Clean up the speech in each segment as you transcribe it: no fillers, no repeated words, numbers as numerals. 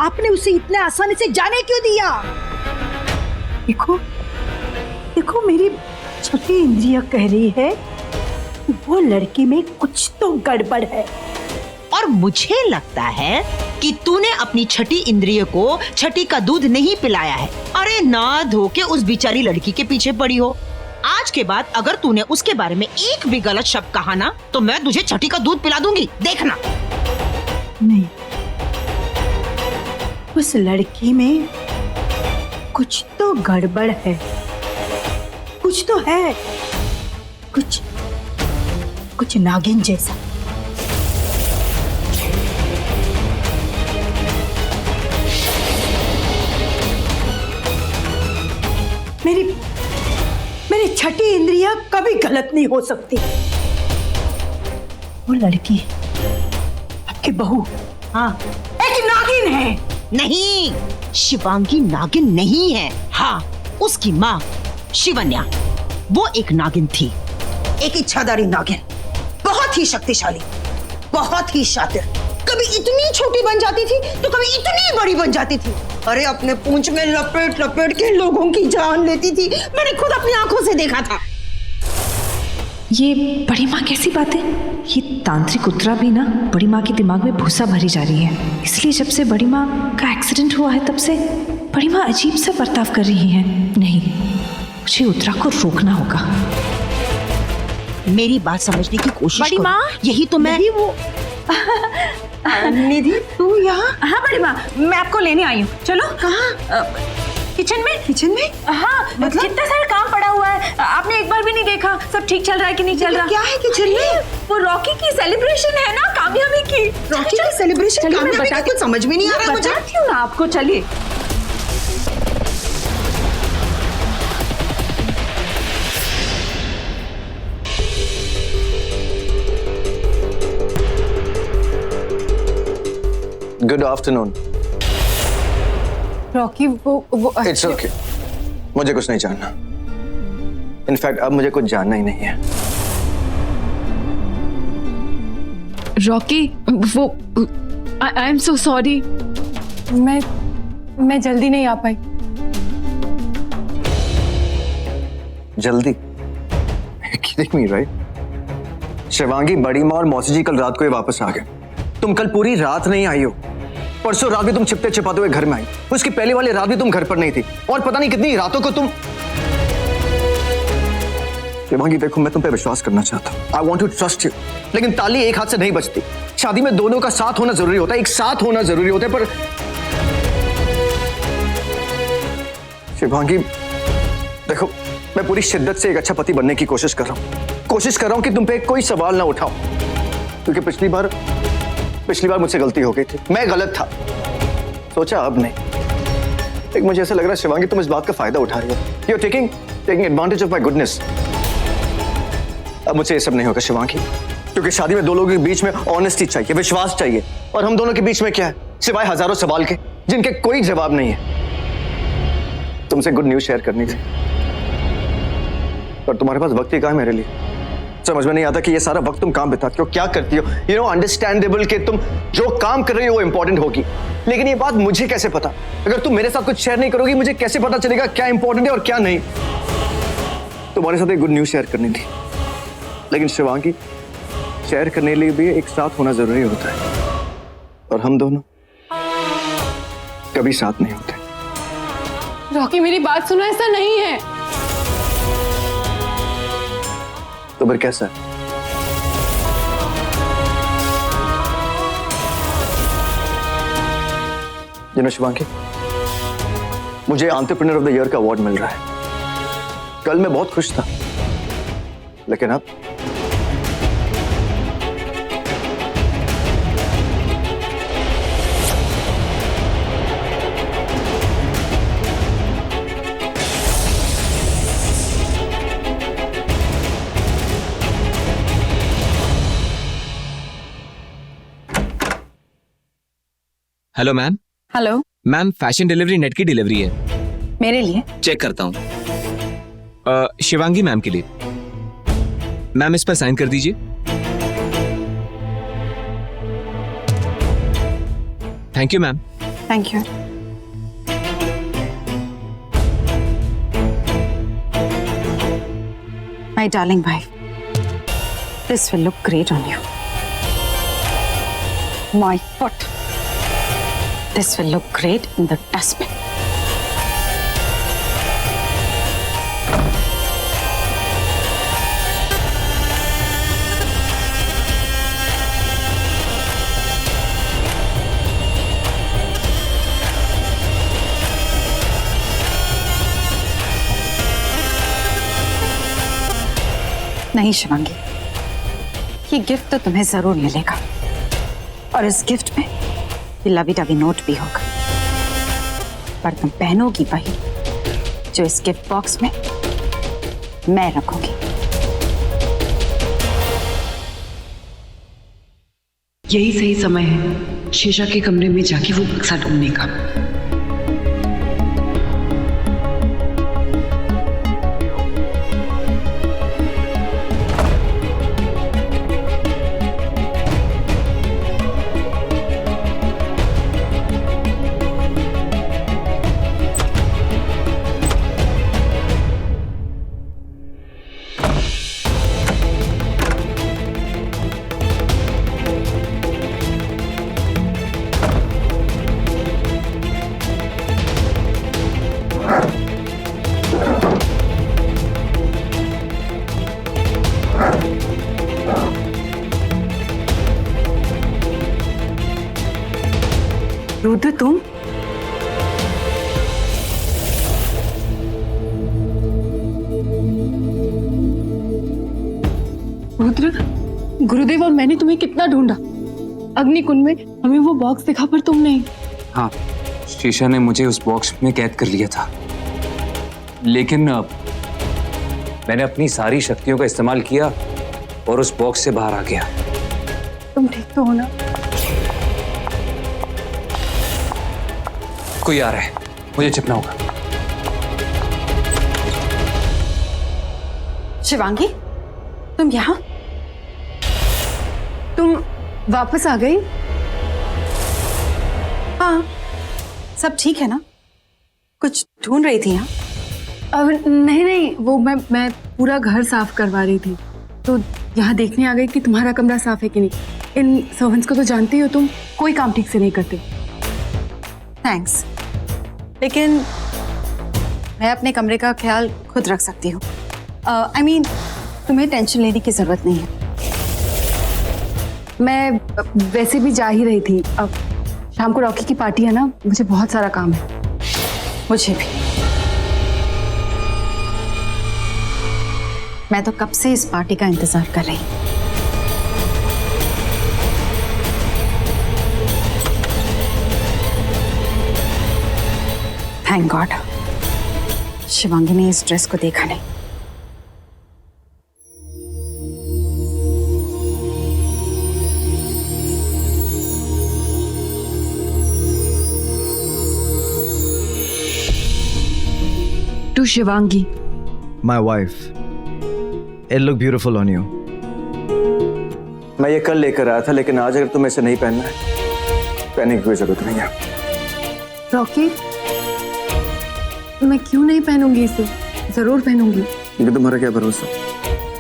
आपने उसे इतने आसानी से जाने क्यों दिया? देखो देखो, मेरी छठी इंद्रिय कह रही है वो लड़की में कुछ तो गड़बड़ है। और मुझे लगता है कि तूने अपनी छठी इंद्रिय को छठी का दूध नहीं पिलाया है। अरे ना धो के उस बेचारी लड़की के पीछे पड़ी हो। आज के बाद अगर तूने उसके बारे में एक भी गलत शब्द कहा ना तो मैं तुझे छठी का दूध पिला दूंगी, देखना। नहीं, उस लड़की में कुछ तो गड़बड़ है, कुछ तो है, कुछ नागिन जैसा। मेरी छठी इंद्रिय कभी गलत नहीं हो सकती। वो लड़की आपकी बहू, हाँ, एक नागिन है। नहीं, शिवांगी नागिन नहीं है। हाँ, उसकी माँ शिवन्या वो एक नागिन थी, एक इच्छाधारी नागिन, बहुत ही शक्तिशाली, बहुत ही शातिर। कभी इतनी छोटी बन जाती थी तो कभी इतनी बड़ी बन जाती थी। अरे अपने पूंछ में लपेट लपेट के लोगों की जान लेती थी। मैंने खुद अपनी आंखों से देखा था। ये बड़ी माँ कैसी बात है? ये तांत्रिक उत्तरा भी ना बड़ी माँ के दिमाग में भूसा भरी जा रही है। इसलिए जब से बड़ी माँ का एक्सीडेंट हुआ है तब से बड़ी माँ अजीब सा बर्ताव कर रही है। नहीं, मुझे उत्तरा को रोकना होगा। मेरी बात समझने की कोशिश बड़ी करो। माँ, यही तो मैं। वो निधि, तू यहाँ? हाँ बड़ी माँ, मैं आपको लेने आई हूँ। चलो। कहाँ? किचन में। किचन में? हाँ, मतलब? कितना सारा काम पड़ा हुआ है, आपने एक बार भी नहीं देखा सब ठीक चल रहा है कि नहीं चल रहा। क्या है किचन में? वो रॉकी की सेलिब्रेशन है ना, कामयाबी की। रॉकी की सेलिब्रेशन? चलिए, मैं कामयाबी बताती की कुछ समझ में नहीं आ रहा मुझे। बताती हूँ ना आपको, चलिए। Good afternoon. रॉकी, वो इट्स ओके, मुझे कुछ नहीं जानना। इनफैक्ट अब मुझे कुछ जानना ही नहीं है। रॉकी, वो आई एम सो सॉरी। मैं जल्दी नहीं आ पाई। जल्दी? Kidding me, right? शिवांगी, बड़ी माँ और मौसी जी कल रात को ही वापस आ गए। तुम कल पूरी रात नहीं आई हो। परसों रात भी तुम छिपते छिपाते हुए घर में आई। उसकी पहली वाली रात भी तुम घर पर नहीं थी। और पता नहीं कितनी रातों को तुम। शिवांगी देखो, मैं तुम पे विश्वास करना चाहता हूँ। I want to trust you, लेकिन ताली एक हाथ से नहीं बजती। शादी में दोनों का साथ होना जरूरी होता है, एक साथ होना जरूरी होता है। पर शिवांगी देखो, मैं पूरी शिद्दत से एक अच्छा पति बनने की कोशिश कर रहा हूँ कि तुम पे कोई सवाल ना उठाओ। क्योंकि पिछली बार मुझसे गलती हो गई थी, मैं गलत था। सोचा अब नहीं। लेकिन मुझे ऐसा लग रहा है शिवांगी, तुम इस बात का फायदा उठा रही हो। You are taking advantage of my goodness. अब मुझसे ये सब नहीं होगा शिवांगी, क्योंकि शादी में दो लोगों के बीच में ऑनेस्टी चाहिए, विश्वास चाहिए। और हम दोनों के बीच में क्या है, सिवाय हजारों सवाल के जिनके कोई जवाब नहीं है। तुमसे गुड न्यूज शेयर करनी थी, पर तुम्हारे पास वक्त ही कहाँ है मेरे लिए। समझ में नहीं आता कि ये सारा वक्त तुम काम बिताती हो, क्या करती हो। यू नो, अंडरस्टैंडेबल कि तुम जो काम कर रही हो वो इंपॉर्टेंट होगी, लेकिन ये बात मुझे कैसे पता? अगर तुम मेरे साथ कुछ शेयर नहीं करोगी, मुझे कैसे पता चलेगा क्या इंपॉर्टेंट है और क्या नहीं? तुम्हारे साथ एक गुड न्यूज शेयर करनी थी, लेकिन शिवांगी, शेयर करने के लिए भी एक साथ होना जरूरी होता है, और हम दोनों कभी साथ नहीं होते। रॉकी, मेरी बात सुनो, ऐसा नहीं है। तो फिर कैसा है? यू नो शिवांगी, मुझे एंटरप्रेन्योर ऑफ द ईयर का अवार्ड मिल रहा है। कल मैं बहुत खुश था, लेकिन अब hello ma'am. Hello ma'am, fashion delivery net की डिलीवरी है। मेरे लिए? चेक करता हूँ। शिवांगी मैम के लिए। मैम, इस पर साइन कर दीजिए। Thank you ma'am. Thank you. My darling भाई, this will look great on you. My foot, this will look great in the dustbin. नहीं शिवांगी, ये गिफ्ट तो तुम्हें जरूर मिलेगा और इस गिफ्ट में ये लवी डवी नोट भी होगा, पर तुम पहनोगी वही जो इस गिफ्ट बॉक्स में मैं रखूंगी। यही सही समय है शीशा के कमरे में जाके वो बक्सा ढूंढने का। रुद्र तुम? रुद्र, गुरुदेव और मैंने तुम्हें कितना ढूंढा। अग्निकुंड में हमें वो बॉक्स दिखा पर तुम नहीं। हाँ, शीशा ने मुझे उस बॉक्स में कैद कर लिया था, लेकिन मैंने अपनी सारी शक्तियों का इस्तेमाल किया और उस बॉक्स से बाहर आ गया। तुम ठीक तो हो ना? कोई आ रहा है, मुझे छिपना होगा। शिवांगी, तुम यहाँ? तुम वापस आ गई? हाँ, सब ठीक है ना? कुछ ढूंढ रही थी यहाँ? अब नहीं, वो मैं पूरा घर साफ करवा रही थी, तो यहाँ देखने आ गई कि तुम्हारा कमरा साफ है कि नहीं। इन सर्वेंट्स को तो जानती हो तुम, कोई काम ठीक से नहीं करते। थैंक्स, लेकिन मैं अपने कमरे का ख्याल खुद रख सकती हूँ। I mean, तुम्हें टेंशन लेने की जरूरत नहीं है। मैं वैसे भी जा ही रही थी। अब शाम को रॉकी की पार्टी है ना, मुझे बहुत सारा काम है। मुझे भी। मैं तो कब से इस पार्टी का इंतजार कर रही हूँ। थैंक गॉड शिवांगी ने इस ड्रेस को देखा नहीं। To Shivangi. My wife. It look beautiful on you. मैं ये कल लेकर आया था, लेकिन आज अगर तुम्हें इसे नहीं पहनना है, पहनने की कोई जरूरत नहीं है। रॉकी, मैं क्यों नहीं पहनूंगी इसे? जरूर पहनूंगी। लेकिन तुम्हारा क्या भरोसा,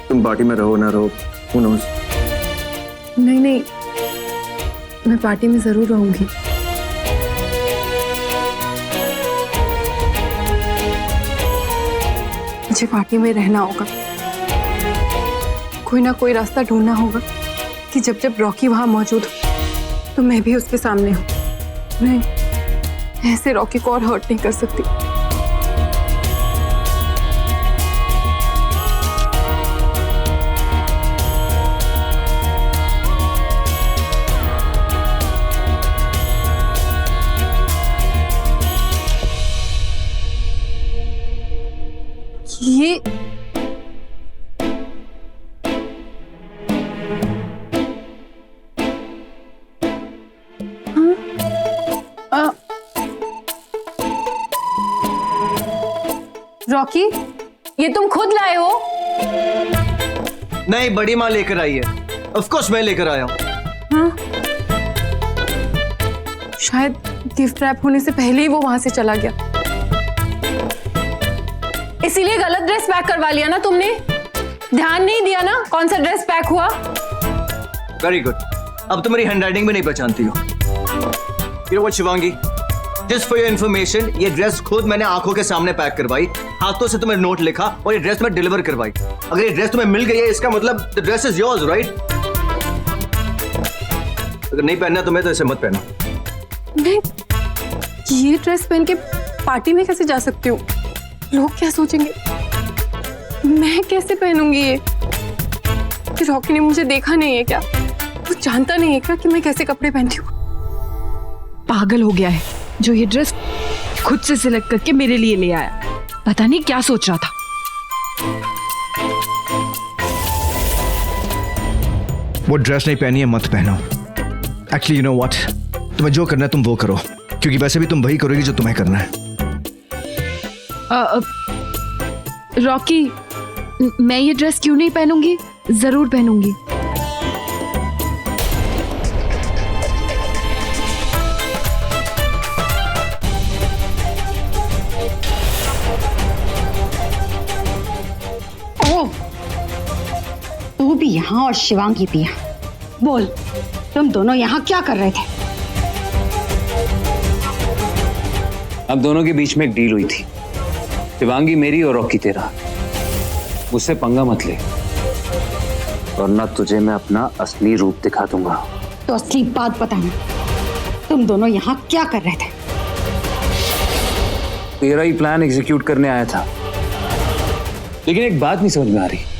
तुम पार्टी में रहो ना रहो, who knows? नहीं, मैं पार्टी में जरूर रहूंगी। मुझे पार्टी में रहना होगा। कोई ना कोई रास्ता ढूंढना होगा कि जब जब रॉकी वहां मौजूद हो तो मैं भी उसके सामने हूं। मैं ऐसे रॉकी को और हर्ट नहीं कर सकती। ये रॉकी, ये तुम खुद लाए हो? नहीं, बड़ी माँ लेकर आई है। ऑफ कोर्स मैं लेकर आया हूँ। शायद गिफ्ट रैप होने से पहले ही वो वहां से चला गया। इसीलिए गलत ड्रेस पैक करवा लिया ना तुमने? ध्यान नहीं दिया ना कौन सा ड्रेस पैक हुआ? वेरी गुड, अब तो मेरी हैंडराइटिंग भी नहीं पहचानती हो। You know what, Shivangi, just for your information, ये ड्रेस खुद मैंने आंखों के सामने पैक करवाई, हाथों से तुम्हें नोट लिखा और ये ड्रेस मैं डिलीवर करवाई। अगर ये ड्रेस तुम्हें मिल गई है इसका मतलब the dress is yours, right? अगर नहीं पहनना तुम्हें तो इसे मत पहना। मैं ये ड्रेस पहन के पार्टी में कैसे जा सकती हूँ? लोग क्या सोचेंगे? मैं कैसे पहनूंगी ये? कि रॉकी ने मुझे देखा नहीं है क्या? वो जानता नहीं है क्या कि मैं कैसे कपड़े पहनती हूँ? पागल हो गया है जो ये ड्रेस खुद से सिलेक्ट करके मेरे लिए ले आया। पता नहीं क्या सोच रहा था। वो ड्रेस नहीं पहनी है मत पहनो। एक्चुअली यू नो व्हाट, तुम्हें जो करना है तुम वो करो, क्योंकि वैसे भी तुम वही करोगी जो तुम्हें करना है। रॉकी, मैं ये ड्रेस क्यों नहीं पहनूंगी? जरूर पहनूंगी। तू भी यहाँ और शिवांगी भी यहाँ। बोल, तुम दोनों यहाँ क्या कर रहे थे? अब दोनों के बीच में एक डील हुई थी, शिवांगी मेरी और रॉकी तेरा। मुझसे पंगा मत ले वरना तुझे मैं अपना असली रूप दिखा दूंगा। तो असली बात बताना, तुम दोनों यहाँ क्या कर रहे थे? तेरा ही प्लान एग्जीक्यूट करने आया था, लेकिन एक बात नहीं समझ में आ रही,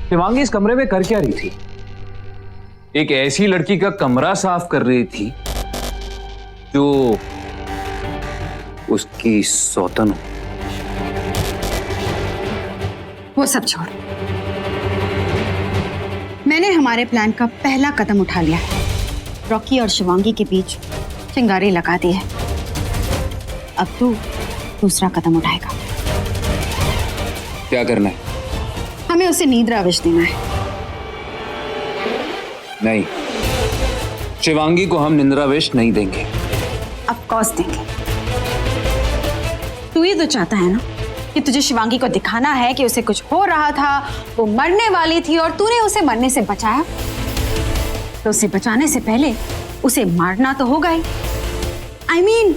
शिवांगी इस कमरे में कर क्या रही थी? एक ऐसी लड़की का कमरा साफ कर रही थी जो उसकी सौतन हो। वो सब छोड़, मैंने हमारे प्लान का पहला कदम उठा लिया है। रॉकी और शिवांगी के बीच चिंगारी लगा दी है। अब तू दूसरा कदम उठाएगा। क्या करना है? हमें उसे नींद्रा विष देना है। नहीं, शिवांगी को हम निंद्रा विष नहीं देंगे। ऑफ कोर्स देंगे। तू ही तो चाहता है ना कि तुझे शिवांगी को दिखाना है कि उसे कुछ हो रहा था, वो मरने वाली थी और तूने उसे मरने से बचाया। तो उसे बचाने से पहले उसे मारना तो होगा ही। I mean,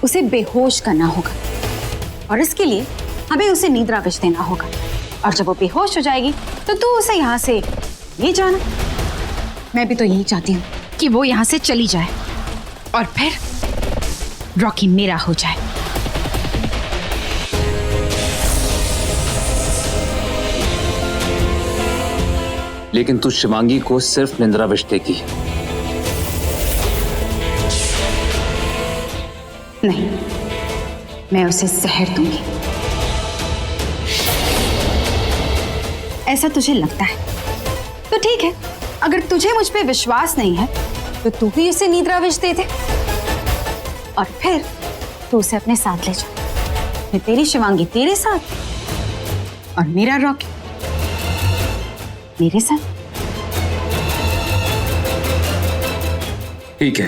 उसे बेहोश करना होगा और इसके लिए हमें उसे नींद्रा विष देना होगा। और जब वो बेहोश हो जाएगी तो तू उसे यहाँ से ले जाना। मैं भी तो यही चाहती हूँ कि वो यहाँ से चली जाए और फिर रॉकी मेरा हो जाए। लेकिन तू शिवांगी को सिर्फ निंद्रा विष देगी। नहीं, मैं उसे जहर दूंगी। ऐसा तुझे लगता है तो ठीक है, अगर तुझे मुझ पे विश्वास नहीं है तो तू ही उसे नींद्रा विष दे दे और फिर तू उसे अपने साथ ले जा। फिर तेरी शिवांगी तेरे साथ और मेरा रॉकी मेरे साथ। ठीक है,